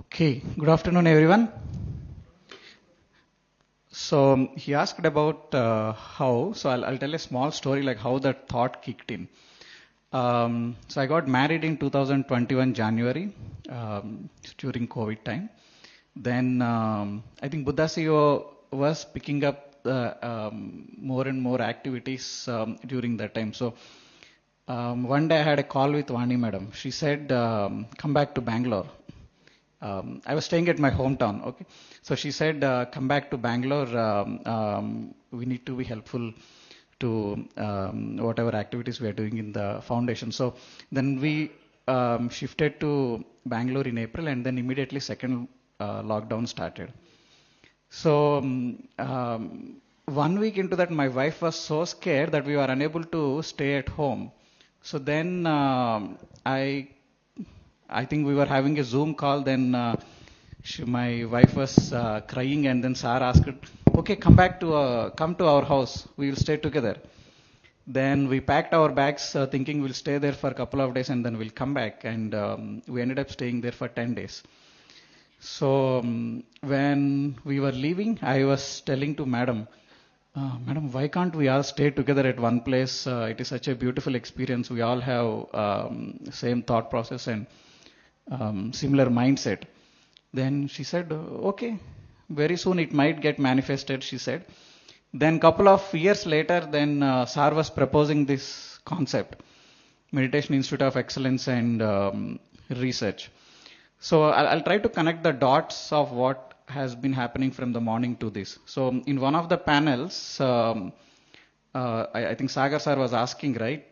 Okay, good afternoon, everyone. So he asked about how. So I'll tell a small story like how that thought kicked in. So I got married in 2021 January during COVID time. Then I think Budha CEO was picking up more and more activities during that time. So one day I had a call with Vani madam. She said, "Come back to Bangalore." I was staying at my hometown. Okay, so she said, "Come back to Bangalore. We need to be helpful to whatever activities we are doing in the foundation." So then we shifted to Bangalore in April, and then immediately second lockdown started. So 1 week into that, my wife was so scared that we were unable to stay at home. So then I think we were having a Zoom call. Then my wife was crying, and then Sir asked, "Okay, come to our house. We will stay together." Then we packed our bags, thinking we'll stay there for a couple of days and then we'll come back. And we ended up staying there for 10 days. So when we were leaving, I was telling to Madam, "Madam, why can't we all stay together at one place? It is such a beautiful experience. We all have same thought process and similar mindset." Then she said, "Okay, very soon it might get manifested," she said. Then couple of years later, then Sar was proposing this concept, Meditation Institute of Excellence and Research. So I'll try to connect the dots of what has been happening from the morning to this. So in one of the panels, I think Sagar sir was asking, right,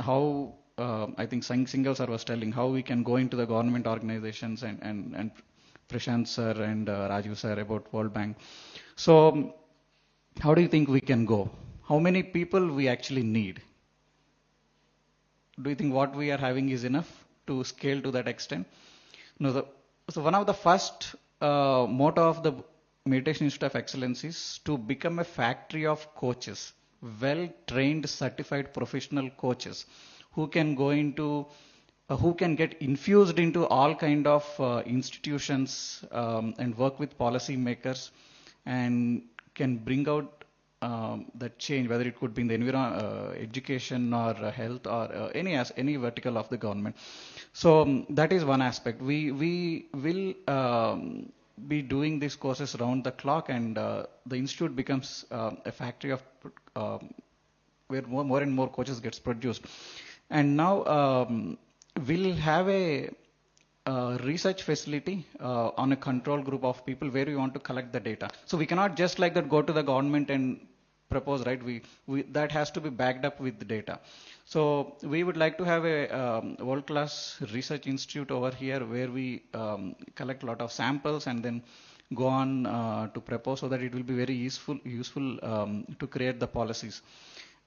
how I think Singhal sir was telling how we can go into the government organizations and Prashant sir and Rajiv sir about World Bank. So how do you think we can go? How many people we actually need? Do you think what we are having is enough to scale to that extent? No. So one of the first motto of the Meditation Institute of Excellence is to become a factory of coaches, well-trained, certified professional coaches who can go into, who can get infused into all kind of institutions and work with policy makers and can bring out that change, whether it could be in the education or health or any vertical of the government. So that is one aspect. We will be doing these courses round the clock, and the institute becomes a factory of where more and more coaches gets produced. And now we'll have a research facility on a control group of people where we want to collect the data. So we cannot just like that go to the government and propose, right? We that has to be backed up with the data. So we would like to have a world-class research institute over here where we collect a lot of samples and then go on to propose, so that it will be very useful to create the policies.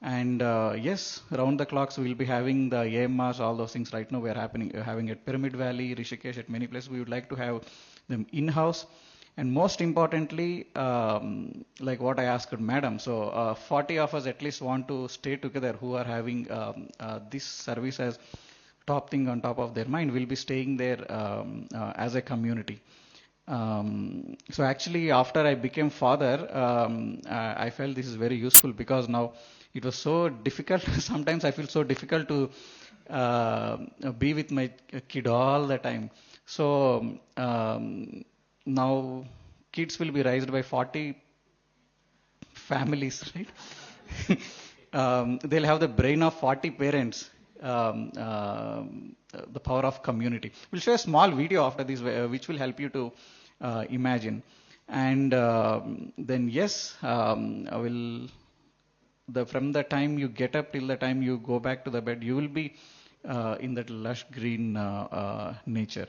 And yes, round the clocks we'll be having the AMRs, all those things. Right now we are having at Pyramid Valley, Rishikesh, at many places. We would like to have them in-house. And most importantly, like what I asked Madam, so 40 of us at least want to stay together who are having this service as top thing on top of their mind. We'll be staying there as a community. So actually after I became father, I felt this is very useful, because now it was so difficult. Sometimes I feel so difficult to be with my kid all the time. So now kids will be raised by 40 families, right? They'll have the brain of 40 parents. The power of community. We'll show a small video after this, which will help you to imagine. And then yes, I will. From the time you get up till the time you go back to the bed, you will be in that lush green nature.